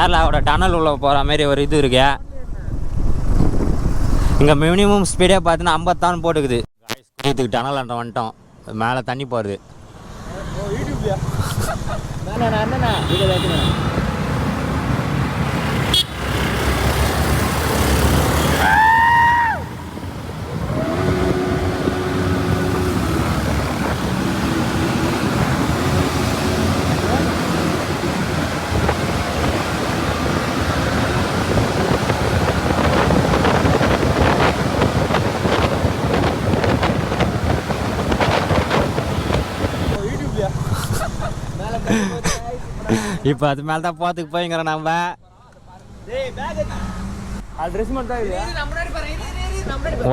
கேரளாவோட tunnel உள்ள போகிற மாதிரி ஒரு இது இருக்கு. இங்கே மினிமம் ஸ்பீடே பார்த்தீங்கன்னா 50 போட்டுக்குது. இதுக்கு டனல் அண்ட வந்துட்டோம். மேலே தண்ணி போகிறது. இப்போ அது மேலே தான் போகிறதுக்கு போய்ங்கிறோம் நம்ம.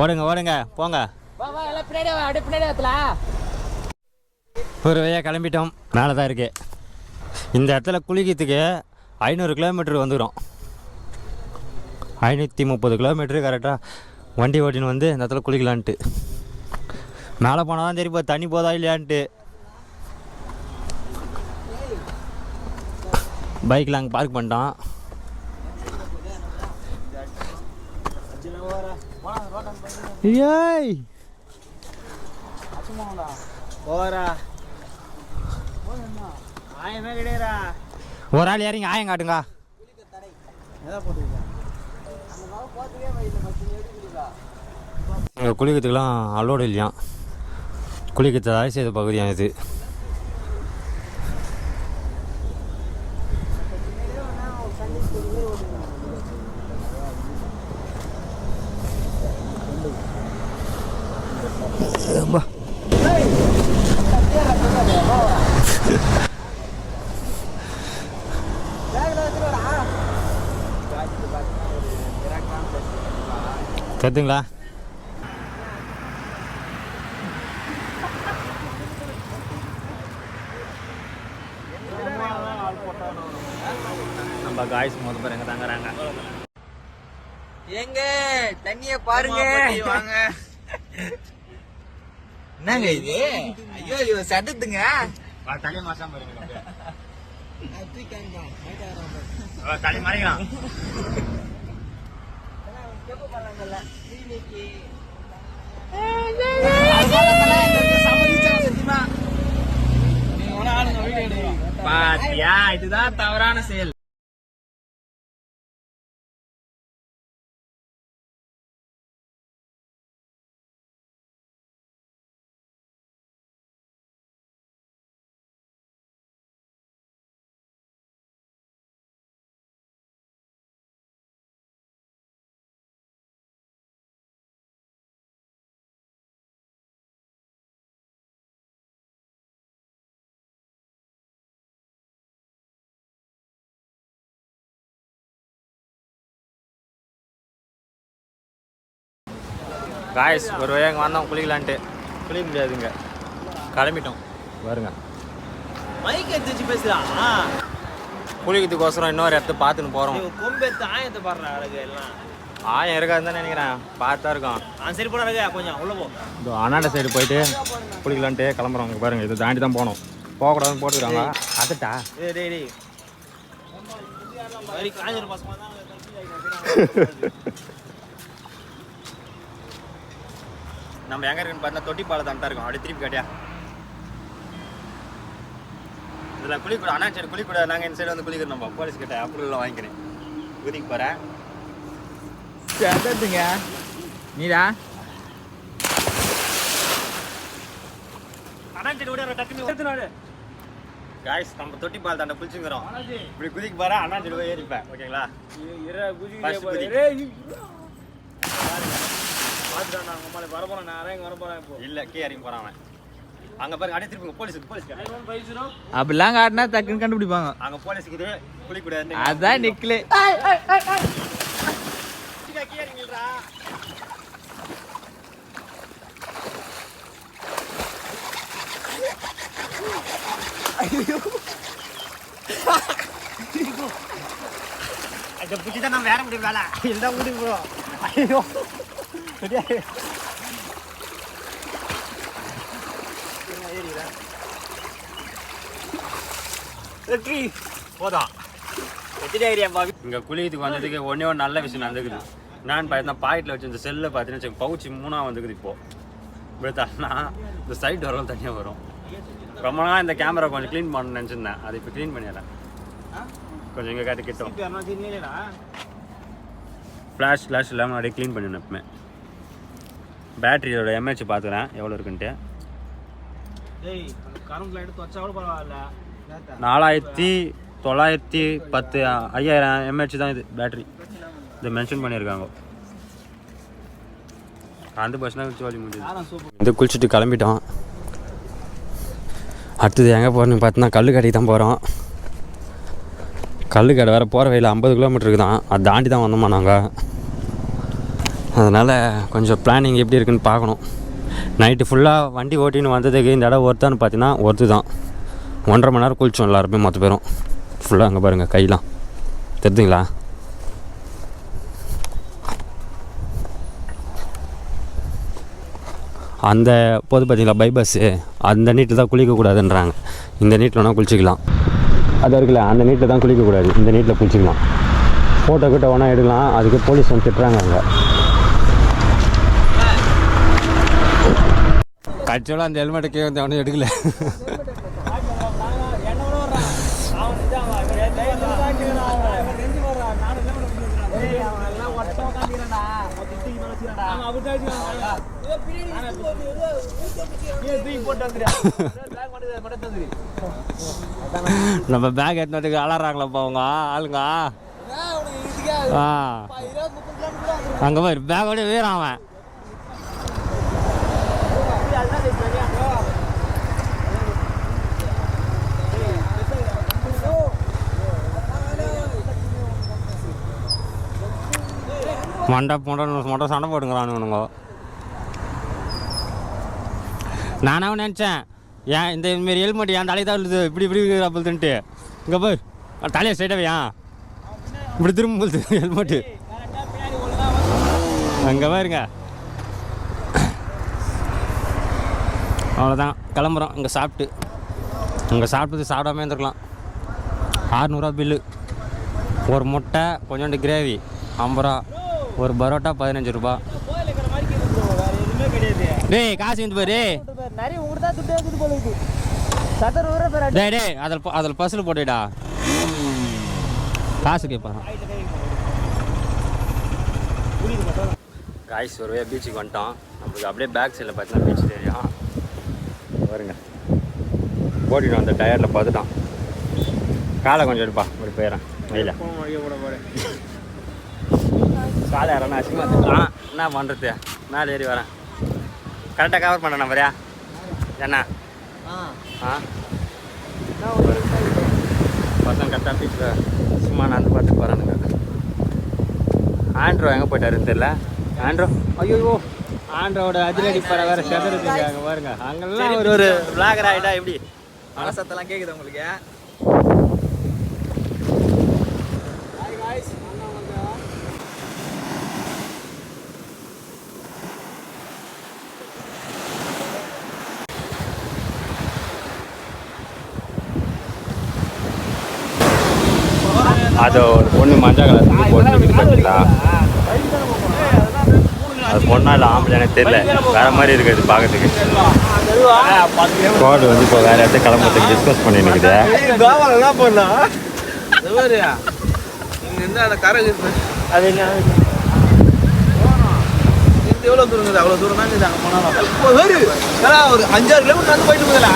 ஓடுங்க ஓடுங்க போங்க. ஒரு வழியாக கிளம்பிட்டோம். மேலே தான் இருக்கு. இந்த இடத்துல குளிக்கிறதுக்கு 500 கிலோமீட்டர் வந்துடும். 530 கிலோமீட்டரு கரெக்டாக வண்டி ஓட்டின்னு வந்து இந்த இடத்துல குளிக்கலான்ட்டு. மேலே போனால் தான் தெரியும் தண்ணி போதா இல்லையான்ட்டு. பைக்கில் அங்கே பார்க் பண்ணிட்டோம். ஏய் ஒரு ஆள் இறங்கி ஆயம் காட்டுங்க. இங்கே குளிக்கிறதுக்கெலாம் அலோடு இல்லையா. குளிக்கிறது தடை செய்த பகுதியாக இது. கத்துங்களா? நம்ம காய்ஸ் மொதல் பேர் எங்க தாங்கறாங்க. ஏங்க தண்ணிய பாருங்க. வாங்க. என்னங்க இது? ஐயோ இது சட்டத்துங்க. தலை மாசம் பாருங்க. தலை மாறிக்கலாம். பாத்தியா இதுதான் தவறான செயல். காய்ஸ் ஒரு வழியாக வந்தோம் குளிக்கலான்ட்டு. குளிக்க முடியாதுங்க, கிளம்பிட்டோம் பாருங்க. மைக் எடுத்து பேசுறா. குளிக்கிறதுக்கோசரம் இன்னொரு இடத்த பார்த்துன்னு போகிறோம். கொம்பெத்து ஆயத்தை பாடுறா அழகு எல்லாம். ஆயம் இருக்காதுன்னு தான் நினைக்கிறேன். பார்த்தா இருக்கும். சரி போன அழகு கொஞ்சம் உள்ள போ. இந்த அண்ணாண்ட சைடு போயிட்டு குளிக்கலான்ட்டு கிளம்புறோம். இங்கே பாருங்க, இது தாண்டி தான் போகணும். போகக்கூடாதுன்னு போட்டுக்கிறாங்க. அதுட்டா காஞ்சூர் பசங்க தான் நம்ம எங்கே இருக்குன்னு பார்த்தா தொட்டி பாலத்தை தான் இருக்கும். அப்படியே திருப்பி காட்டியா இதில் குளிக்கூட அண்ணா சைடு குளிக்கூட. நாங்கள் இந்த சைடு வந்து குளிக்கிறோம். நம்ம போலீஸ் கிட்ட அப்ரூவல் வாங்கிக்கிறேன். குதிக்கு போகிறேன். சேர்த்துங்க நீடா அண்ணா சைடு கூட டக்குனு காய்ஸ் நம்ம தொட்டி பால் தாண்ட குளிச்சுங்கிறோம். இப்படி குதிக்கு போகிறேன். அண்ணா சைடு போய் ஏறிப்பேன். ஓகேங்களா? இல்ல கே இறங்கி போறான் அவன். அங்க பாருங்க, அப்படியே திருப்பி போலீஸ் அப்படிலாம் காட்டினா டக்குன்னு கண்டுபிடிப்பாங்க. அங்க போலீஸுக்கு குளிக்க கூடாது. அதான் நிக்கலே. இதை பிடிச்சிதான் நான் வேற முடியும் வேலை இல்லை ஊடி போகிறோம். ஐயோ போதும். இங்கே குளிக்கிறதுக்கு வந்ததுக்கு ஒன்றே ஒன்று நல்ல விஷயம் நடந்துக்குது. நான் பார்த்தா பாக்கெட்டில் வச்சு இந்த செல்லில் பார்த்தீங்கன்னா பவுச்சு 3 வந்துக்குது. இப்போது இப்படி தரனா இந்த சைட் வரவும் தனியாக வரும். ரொம்ப நாள் இந்த கேமரா கொஞ்சம் க்ளீன் பண்ணணும்னு நினச்சிருந்தேன். அது இப்போ க்ளீன் பண்ணிடுறேன். கொஞ்சம் இங்கே காட்டி கிட்டோம். ஃப்ளாஷ் இல்லாமல் அப்படியே க்ளீன் பண்ணிடணும். எப்பவுமே பேட்டரியோட எம்ஏஹெச் பார்த்துக்கிறேன் எவ்வளோ இருக்குன்ட்டு. 4910 5000 எம்ஏஹெச் தான் இது பேட்டரி. இதை மென்ஷன் பண்ணியிருக்காங்க. அந்த பஸ்ஸுனா ஜோலி முடியுது. இது குளிச்சுட்டு கிளம்பிட்டோம். அடுத்தது எங்கே போகிறோன்னு பார்த்தோன்னா கல்லுக்கடைக்கு தான் போகிறோம். கல்லுக்கடை வேறு போகிற வழியில் 50 கிலோமீட்டருக்கு தான். அதை தாண்டி தான் வந்தோமா நாங்கள். அதனால் கொஞ்சம் பிளானிங் எப்படி இருக்குன்னு பார்க்கணும். நைட்டு ஃபுல்லாக வண்டி ஓட்டின்னு வந்ததுக்கு இந்த இடம் ஒருத்தான்னு பார்த்தீங்கன்னா ஒருத்து தான். 1.5 மணி நேரம் குளிச்சோம் எல்லாருமே மொத்த பேரும். ஃபுல்லாக அங்கே பாருங்கள் கையெலாம் தெரியுதுங்களா. அந்த போது பார்த்தீங்களா பைபாஸு, அந்த நீட்டில் தான் குளிக்கக்கூடாதுன்றாங்க. இந்த நீட்டில் வேணால் குளிச்சிக்கலாம். அது இருக்குல்ல, அந்த நீட்டில் தான் குளிக்கக்கூடாது. இந்த நீட்டில் குளிச்சிக்கலாம். ஃபோட்டோ கிட்ட வேணால் எடுக்கலாம். அதுக்கு போலீஸ் வந்து திட்டுறாங்க. அங்கே கட்சியோட அந்த ஹெல்மெட்டுக்கே வந்து அவனும் எடுக்கல. நம்ம பேக் எடுத்துக்கு அலறாங்களாப்பா அவங்க ஆளுங்க. அங்கே போய் பேக்கோட வீரான் அவன். மண்டை சண்டை போட்டுங்கிறானுங்க. நானாக நினச்சேன் ஏன் இந்த இதுமாரி ஹெல்மெட் என் தலையை தான் விழுது இப்படி அப்போதுன்ட்டு. இங்கே போய் தலையை ஸ்ட்ரைட்டாக ஏன் இப்படி திரும்ப போகுது ஹெல்மெட்டு. அங்கே பாருங்க. அவ்வளோதான் கிளம்புறோம். இங்கே சாப்பிட்டது சாப்பிடாமே இருந்திருக்கலாம். 600 பில்லு. ஒரு முட்டை கொஞ்சோண்டு கிரேவி 50 ரூபா. ஒரு பரோட்டா 15 ரூபா. டேய் காசு வந்து பாரு. டேய் அதில் பஸ்ஸில் போட்டுடா. காசு கேட்பாங்க. காய்ஸ் ஒருவே பீச்சுக்கு வந்துட்டோம். நம்மளுக்கு அப்படியே பேக் சைடில் பார்த்தீங்கன்னா பீச் தெரியும். பாருங்க போட்டிட்டோம். அந்த டயரில் பார்த்துட்டோம். காலை கொஞ்சம் எடுப்பா. அப்படி போயிடறேன் வெயில. காலை யாரா அசிங்கமாக திட்டுறான். என்ன பண்ணுறது, மேலே ஏறி வரேன். கரெக்டாக கவர் பண்ணுறேன் நம்பரையா என்ன பசங்க கரெக்டாக பீச்சில் சும்மா நான் பார்த்துட்டு போகிறானுங்க. ஆண்ட்ரோ எங்கே போயிட்டாருன்னு தெரியல. ஆண்ட்ரோ ஐயோ ஆண்ட்ரோட அதிரடி படம் வேறு செதறதுங்க. அங்கே பாருங்க. அங்கெல்லாம் ஒரு விளாகர் ஆகிட்டா எப்படி மழை சத்தெல்லாம் கேட்குது உங்களுக்கு? அது பொண்ணு மஞ்சள் கலர் போட்டு பார்த்தீங்களா? அது பொண்ணா இல்லை ஆம்பளை எனக்கு தெரியல. வேறு மாதிரி இருக்குது பார்க்கறதுக்கு. கோடு வந்து இப்போ வேறு இடத்துக்கு கிளம்புறதுக்கு டிஸ்கஸ் பண்ணிட்டு இருக்குது. அது என்ன எவ்வளோ தூரம் இருக்குது? அவ்வளோ தூரம் தான் இருக்குது. அங்கே போனாலும் ஒரு 5-6 கிலோமீட்டர் வந்து போயிட்டு போதில்ல.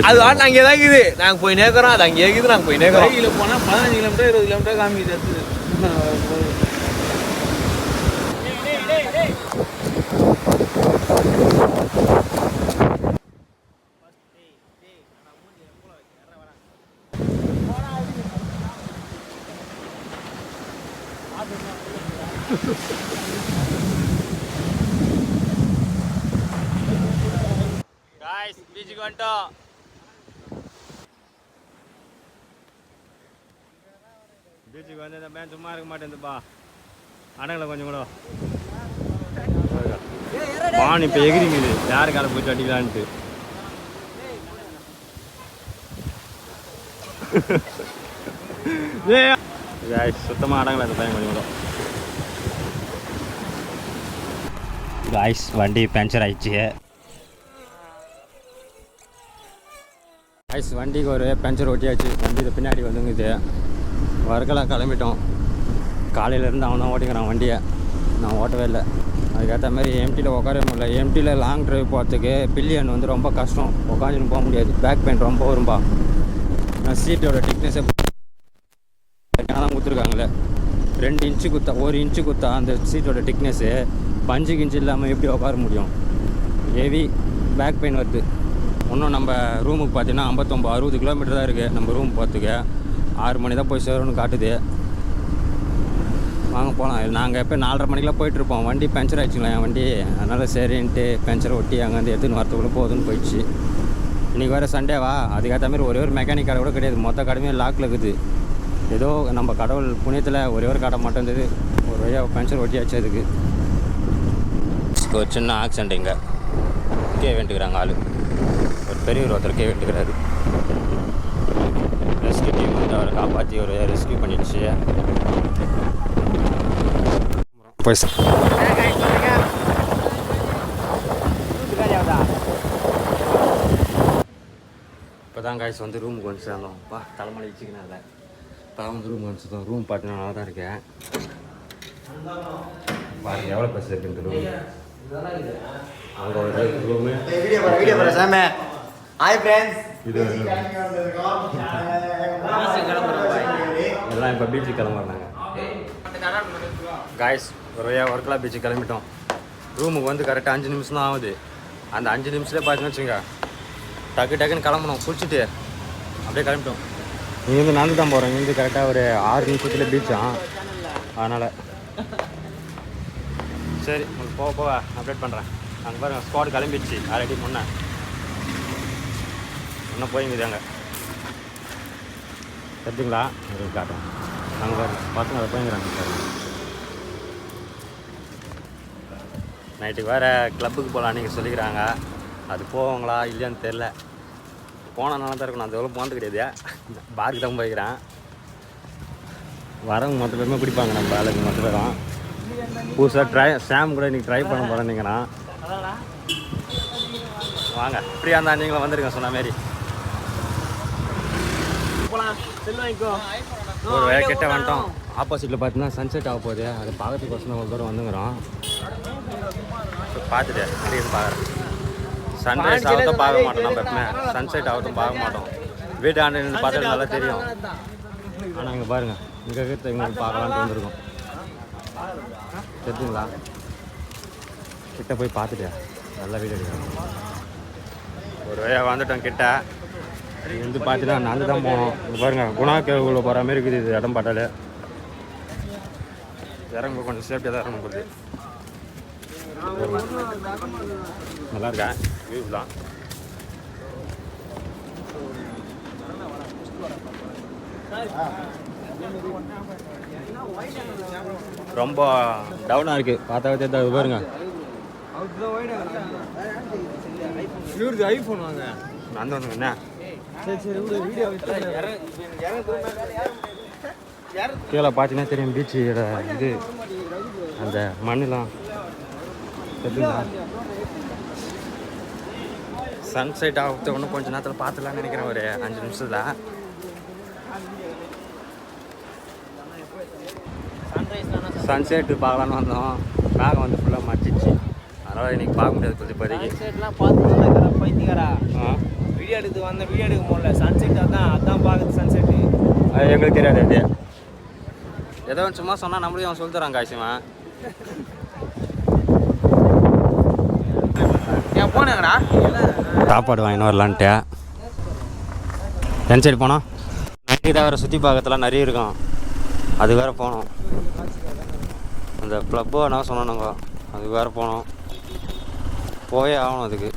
அது வாட்டு அங்கே தான் இருக்குது. நாங்கள் போய் நேக்கிறோம். அது அங்கே இருக்குது. நாங்கள் போய் நேக்கிறோம். இதில் போனால் 15 கிலோமீட்டர் 20 கிலோமீட்டர் காமிக்குது. பீச்சுக்கு வந்துட்டோம். பீச்சுக்கு வந்து இந்த மேன் சும்மா இருக்க மாட்டேங்குதுப்பா. அடங்களை கொஞ்சம் கூட வான் இப்போ எகிரிங்குது. யாரு காலை போச்சு அடிக்கலான்ட்டு. சுத்தமாக அடங்கல அந்த டைம் கொஞ்சம் காய்ஸ் வண்டி பஞ்சர் ஆயிடுச்சு காய்ஸ் வண்டிக்கு ஒரு பஞ்சர் ஒட்டியாச்சு வண்டி இது பின்னாடி வந்துங்குது வர்க்கெல்லாம் கிளம்பிட்டோம் காலையிலேருந்து அவன் தான் ஓட்டிக்கிறான் வண்டியை நான் ஓட்டவே இல்லை அதுக்கேற்ற மாதிரி எம்டியில் உட்கார முடியல எம்டியில் லாங் ட்ரைவ் போகிறதுக்கு பில்லியன் வந்து ரொம்ப கஷ்டம் உட்காந்துன்னு போக முடியாது பேக் பெயின் ரொம்ப வரும்பா நான் சீட்டோட திக்னஸை தான் கொடுத்துருக்காங்களே 2 இன்ச்சு குத்தா 1 இன்ச்சு குத்தா அந்த சீட்டோட திக்னஸ்ஸு 5 இன்ச்சு இல்லாமல் எப்படி உட்கார முடியும் ஹெவி பேக் பெயின் வருது இன்னும் நம்ம ரூமுக்கு பார்த்தீங்கன்னா 59-60 கிலோமீட்டர் தான் இருக்குது நம்ம ரூம் போகிறதுக்கு 6 மணி தான் போய் சேரணும்னு காட்டுது வாங்க போகலாம் நாங்கள் எப்போ 4:30 மணிக்கெலாம் போயிட்டுருப்போம் வண்டி பஞ்சர் ஆகிடுச்சுங்களா என் வண்டி அதனால் சரின்ட்டு பஞ்சர் ஒட்டி அங்கேருந்து எடுத்துன்னு வரத்துக்குள்ளே போகுதுன்னு போயிடுச்சு இன்றைக்கி வேறு சண்டேவா அதுக்கேற்ற மாதிரி ஒரே ஒரு மெக்கானிக் கடை கூட கிடையாது மொத்த கடையுமே லாக்கில் இருக்குது ஏதோ நம்ம கடவுள் புண்ணியத்தில் ஒரே ஒரு கடை மட்டும் இருந்தது ஒரு வழியாக பஞ்சர் ஒட்டியாச்சு அதுக்கு ஒரு சின்ன ஆக்சிடென்ட் இங்கே கே வேண்டுக்கிறாங்க ஆள் ஒரு பெரியவர் ஒருத்தர் கே வேண்டுக்கிறாரு ரெஸ்கியூ டீம் வந்து அவரை காப்பாற்றி ஒரு ரெஸ்கியூ பண்ணிடுச்சு போய் இப்போ தான் காய்ச்சி வந்து ரூமுக்கு வந்து சேர்ந்தோம் அப்பா தலைமலை வச்சுக்கணும் இல்லை இப்போ தான் வந்து ரூமுக்கு வந்து சேர்ந்தோம் ரூம் பார்த்து நல்லா தான் இருக்கேன் பாருங்க எவ்வளோ பஸ் இருக்குன்னு ரூம் அங்கே ஒரு ரூமு ஹாய் ஃப்ரெண்ட்ஸ் இது எல்லாம் இப்போ பீச்சுக்கு கிளம்புறாங்க காய்ஸ் ஒரு வழியாக ஒர்க்கெலாம் பீச்சுக்கு கிளம்பிட்டோம் ரூமுக்கு வந்து கரெக்டாக 5 நிமிஷம் தான் ஆகுது அந்த 5 நிமிஷத்துலேயே பார்த்தீங்கன்னு வச்சுங்க டக்குன்னு கிளம்பணும் குளிச்சுட்டு அப்படியே கிளம்பிட்டோம் இங்கேருந்து நடந்து தான் போகிறோம் இங்கேருந்து கரெக்டாக ஒரு 6 நிமிஷத்தில் பீச்சான் அதனால் சரி உங்களுக்கு போக அப்டேட் பண்ணுறேன் அங்கே பாருங்க ஸ்குவாட் கிளம்பிடுச்சு ஆல்ரெடி முன்னே இன்னும் போய்ங்குது அங்கே தெரிஞ்சுங்களா அது காட்டும் அங்கே பாருங்க பசங்க அதை போய்ங்கிறாங்க பாருங்க நைட்டுக்கு வேறு கிளப்புக்கு போகலாம் நீங்கள் சொல்லிக்கிறாங்க அது போவாங்களா இல்லையான்னு தெரில போனால் நல்லா தான் இருக்கும் நான் அந்த எவ்வளோ போனது கிடையாது பாருக்கு தான் போய்க்கிறேன் வரவங்க மொத்த பேருமே குடிப்பாங்க நம்ம ஆளுங்க மொத்த பேரும் புதுசாக சாம் கூட இன்றைக்கி ட்ரை பண்ண போகிறேன்னீங்கன்னா வாங்க ஃப்ரீயாக இருந்தால் நீங்களும் வந்துருங்க சொன்ன மாரி ஒரு வேலை கிட்ட வந்துட்டோம் ஆப்போசிட்டில் பார்த்தீங்கன்னா சன்செட் ஆக போகுது அது பார்க்கறதுக்கோசம் ஒரு தூரம் வந்துங்கிறோம் பார்த்துட்டு அப்படின்னு பார்க்குறேன் சன்ரைஸ் ஆகட்டும் பார்க்க மாட்டோம் நம்ம எப்பவுமே சன்செட் ஆகட்டும் பார்க்க மாட்டோம் வீட்டு ஆண்டு இருந்து பார்த்தாலும் நல்லா தெரியும் ஆனால் இங்கே பாருங்கள் இங்கே இருக்கிறத இவங்களுக்கு பார்க்கலான்ட்டு வந்துருக்கோம் தெரிஞ்சுங்களா கிட்ட போய் பார்த்துட்டு நல்லா வீடு எடுக்கணும் ஒரு வழியாக வந்துட்டோம் கிட்ட இது வந்து பார்த்தீங்கன்னா நடந்து தான் போகணும் இங்கே பாருங்கள் குணா கேவுக்குள்ளே போகிற மாதிரி இருக்குது இது இடம் பார்த்தாலே இறங்க கொஞ்சம் சேஃப்டியாக தான் இறங்க போகுது நல்லா இருக்கேன் வியூ தான் ரொம்ப டவுனாக இருக்குது பார்த்தாவே தெரியாது பாருங்க ஐஃபோன் வாங்க நான் தான் என்ன கீழே பார்த்தீங்கன்னா தெரியும் பீச்சோட இது அந்த மண்ணெலாம் சன்செட் ஆகுது ஒன்றும் கொஞ்சம் நேரத்தில் பார்த்துலான்னு நினைக்கிறேன் ஒரு 5 நிமிஷத்தில் சன்செட்டு பார்க்கலான்னு வந்தோம் மேகம் வந்து ஃபுல்லாக மச்சிச்சு அதனால் இன்றைக்கி பார்க்க முடியாது கொஞ்சம் இப்போதைக்கு சன்செட்லாம் பார்த்து பைத்தியக்காரா வீடியோ எடுக்க வீடியோ எடுக்க முடியல சன்செட் அதான் பார்க்குது சன்செட்டு அது எங்களுக்கு தெரியாது அது ஏதோ சும்மா சொன்னால் நம்மளையும் அவன் சொல்லி தரான் காய்ச்சிவன் ஏன் போனேங்கடா சாப்பாடு வாங்கினு வரலான்ட்டு என் சைடு போனோம் நைட்டு தான் வேறு சுற்றி பார்க்கறதுலாம் நிறைய இருக்கும் அது வேறு போனோம் அந்த க்ளப்போ என்ன சொன்னானுங்க அது வேறு போனோம் போயே ஆகணும் அதுக்கு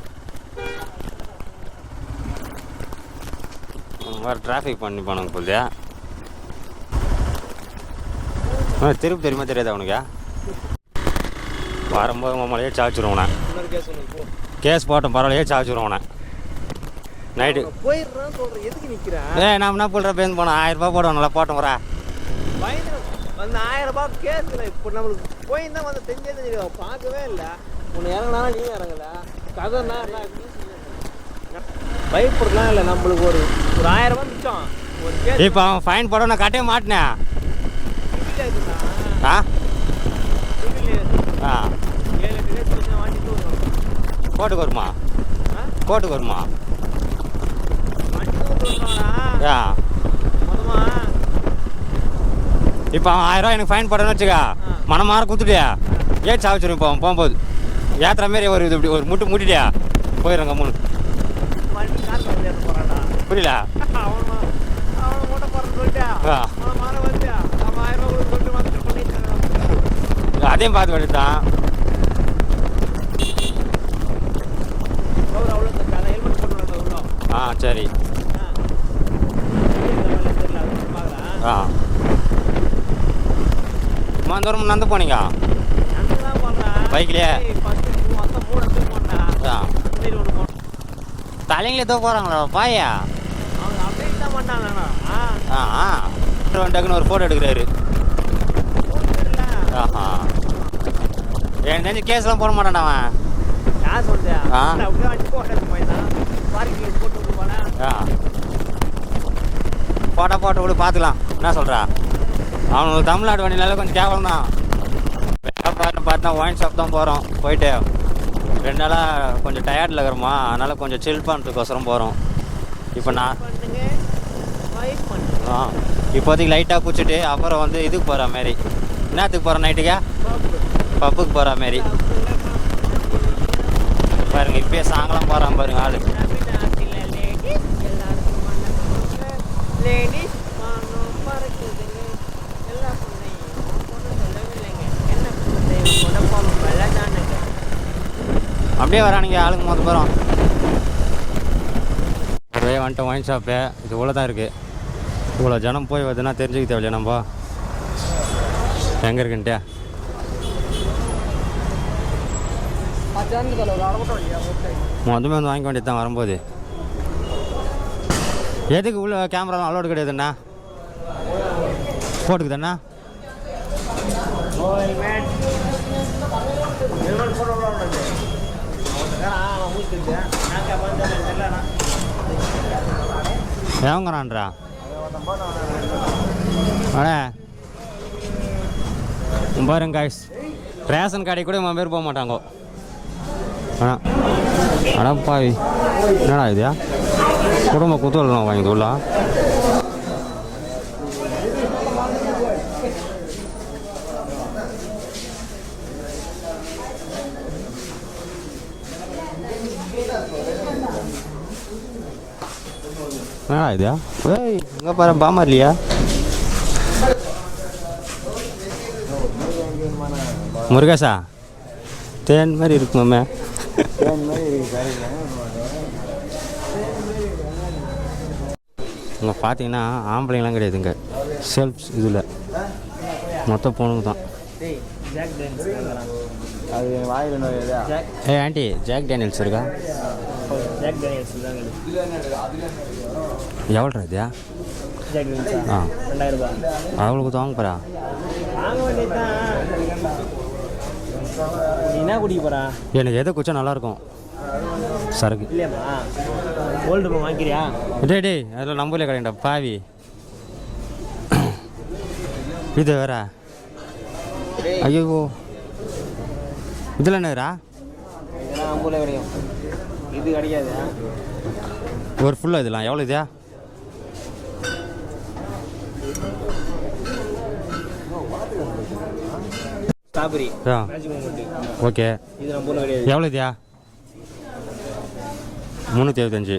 வேறு டிராஃபிக் பண்ணி போனாங்க போலியா திருப்பி தெரியுமா தெரியாது அவனுக்கு வரும்போது மம்மளையே சாய்ச்சிருவோண்ணே கேஸ் போட்டோம் பரவாயில்லையே சாய்ச்சிருவோண்ணே நைட்டு போயிடுறான்னு சொல்கிறேன் எதுக்கு நிற்கிறேன் நான் என்ன பண்ணுற பேருந்து போனேன் 1000 ரூபா போடுவோம் நல்லா போட்டோம் வரா வந்து 1000 ரூபாய் கேஸில் இப்போ நம்மளுக்கு போயிருந்தா வந்து தெரிஞ்சது பார்க்கவே இல்லை. உன்னை இறங்கினா நீ இறங்கல கதைன்னா பயப்படலாம் இல்லை. நம்மளுக்கு ஒரு 1000 ரூபாய் மிச்சம் ஒரு கேஸ். இப்போ அவன் ஃபைன் போட நான் கட்டவே மாட்டேனேன். ஆ ஆ 7-8 கேஸ் வாங்கிட்டு வருவாங்க. கோட்டுக்கு வருமா? கோட்டுக்கு வருமா? ஆ மொத்தமா இப்போ அவன் 1000 ரூபா எனக்கு ஃபைன் போடணும்னு வச்சுக்கா, மனமாற கொடுத்துட்டியா ஏன் சாவிச்சிரும். இப்போ அவன் போகும்போது ஏற்றுற மாரி ஒரு இது இப்படி ஒரு மூட்டிட்டியா போயிடுறேன் கம்முன்னு. புரியல? அதையும் பார்த்து வேண்டியதான். ஆ சரி. ஆ தூரம் நடந்து போனீங்க பைக்லையே? தலைங்களே தோ போகிறாங்களா பாயா? ஆ டக்குன்னு ஒரு ஃபோட்டோ எடுக்கிறாரு. ஆஹா என் தெரிஞ்சு கேஸ்லாம் போட மாட்டான்டா அவன். போட்டோ விட பார்த்துக்கலாம். என்ன சொல்கிறா? அவனுக்கு தமிழ்நாடு வண்டினால கொஞ்சம் கேவலம் தான். வியாபாரம் பார்த்தா ஒயின் ஷாப் தான் போகிறோம். போயிட்டு 2 நாளாக கொஞ்சம் டயர்டில் இருக்கிறோமா, அதனால் கொஞ்சம் சில் பண்ணுறதுக்கோசரம் போகிறோம். இப்போ நான் இப்போதைக்கு லைட்டாக குச்சிட்டு அப்புறம் வந்து இதுக்கு போகிற மாரி. என்னத்துக்கு போகிறேன் நைட்டுக்கா? பப்புக்கு போகிற மாரி பாருங்க. இப்போயே சாங்கலாம் போகிறான் பாருங்க ஆளு. அப்படியே வரானுங்க ஆளுங்க மொத்தம் போகிறோம். அப்படியே வந்துட்டு ஒயின் ஷாப்பு இது இவ்வளோ தான் இருக்குது. இவ்வளோ ஜனம் போய் வருதுன்னா தெரிஞ்சுக்க தேவையில்லையா நம்ம எங்கே இருக்குன்ட்டு. மொத்தமே வந்து வாங்கிக்க வேண்டியது தான் வரும்போது. எதுக்கு உள்ள கேமராலாம் அலோடு கிடையாதுண்ணா? போட்டுக்கு தானே ஏவங்கிறான்றா அண்ணே பாருங்க காய்ஸ். ரேஷன் கடை கூட இவன் பேர் போக மாட்டாங்கோ. அடப்பாவி என்னடா இதுயா குடும்ப குத்துலாம் வாங்கி தூளா. என்னடா இதுயா? ஏய் இங்கே பாரு பாமா இல்லையா? முருகேஷா தேன் மாதிரி இருக்குமாமே. இங்கே பார்த்தீங்கன்னா ஆம்பளைங்களாம் கிடையாதுங்க. செல்ஃப்ஸ் இதில் மொத்தம் பொண்ணுங்க தான். ஏ ஆண்டி ஜாக் டேனியல்ஸ் இருக்கா? எவ்வளோ இதுயா? ஆ 2000 ரூபாய். அவங்களுக்கு வாங்க போகிறா? என்ன குடிக்க போகிறா? எனக்கு எதை குச்சா நல்லாயிருக்கும் சரக்கு இல்லையாம்மா? கோல்டு வாங்கிக்கிறியா? டே அதில் நம்பலே கிடையாண்டா பாவி. இது வேற ஐயோ இதில் என்னடா? அம்பூலே கிடைக்கும். இது கிடையாது. ஒரு ஃபுல்லாக இதெல்லாம் எவ்வளோ இதா? Strawberry okay. இது நம்ம ஊரில் கிடையாது. எவ்வளோ இதா? 375.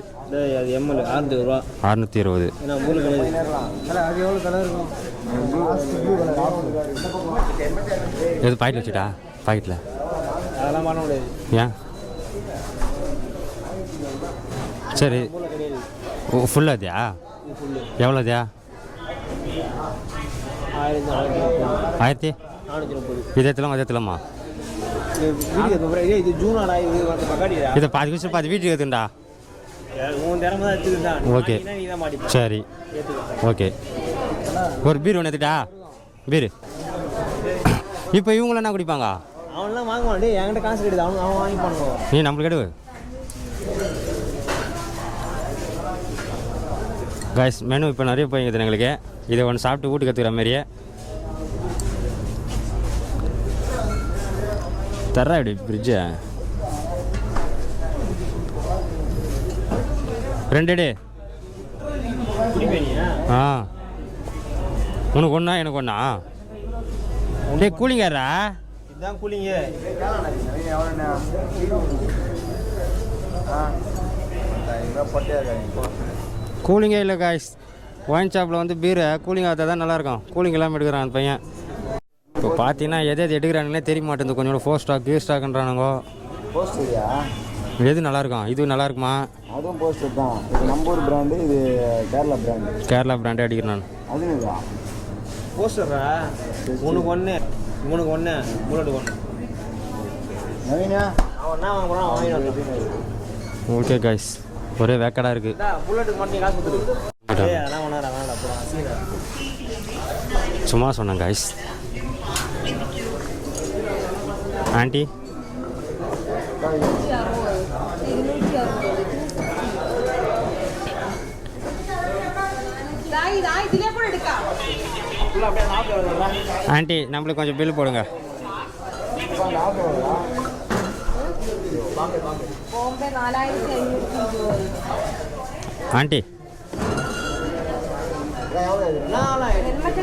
அது எம்எல் 600 ரூபா. 620. நம்ம ஊரில் கிடையாது. அது எவ்வளோ கலர் இருக்கும்? எது பாக்கெட் வச்சுட்டா? பாக்கெட்டில் அதெல்லாம் பண்ண முடியாது. ஏன்? சரி ஓ ஃபுல்லாக இதா? எவ்வளோ இதா? 1430. இதெல்லாம் அதேத்தலாமா? இது ஜூனாடா. இது பக்காடிடா. இதை பாதி விஷயம் பாதி வீட்டுக்கு எடுத்துண்டா. ஓகே சரி ஓகே. ஒரு பீர் ஒன்று எடுத்துட்டா? பீரு இப்போ இவங்கள என்ன குடிப்பாங்க? அவன்லாம் வாங்க மாட்டே, என்கிட்ட காசு கிடையாது, அவன் வாங்கி பண்ணுவோம். நீ நம்மளுக்கு எடு காய்ஸ். மெனு இப்போ நிறைய போய்ங்குது எங்களுக்கு. இதை ஒன்று சாப்பிட்டு வீட்டுக்கு கற்றுக்கிற மாதிரியே தர்றா இப்படி ஃப்ரிட்ஜை 2 டே. ஆ உனக்கு ஒன்றா எனக்கு ஒன்றா? டே கூலிங்காரா? இதுதான் கூலிங்க. கூலிங்கே இல்லை காய்ஸ். ஒயின் ஷாப்பில் வந்து பீரை கூலிங் ஆற்றா தான் நல்லாயிருக்கும். கூலிங் இல்லாமல் எடுக்கிறான் அந்த பையன். இப்போ பார்த்தீங்கன்னா எது எடுக்கிறானுங்களே தெரிய மாட்டேங்குது. கொஞ்சம் 4 ஸ்டாக் 3 ஸ்டாக்ன்றானுங்கோ. எது நல்லாயிருக்கும்? இது நல்லா இருக்குமா? அதுவும் போஸ்டர் தான். இது நம்ம ஊர் பிராண்டு, இது கேரளா பிராண்டு. கேரளா பிராண்டே அடிக்கிறேன் நான். அதுங்களா போஸ்டரா? உனக்கு ஒன்று, உனக்கு ஒன்று, முன்னாடி ஒன்று. நவீனா அவன் என்ன வாங்க போகிறான், அவன் வாங்கிட்டு. ஓகே காய்ஸ், ஒரே வேக்கடாக இருக்குது. புல்லட்டுக்கு மட்டும் காசு கொடுத்துரு. அதெல்லாம் வேணாடா, வேணாடா, அப்புறம் அசிங்கடா. சும்மா சொன்னேன் காய்ஸ். ஆண்டி ஆண்டி நம்மளுக்கு கொஞ்சம் பில் போடுங்க. Aunty helmet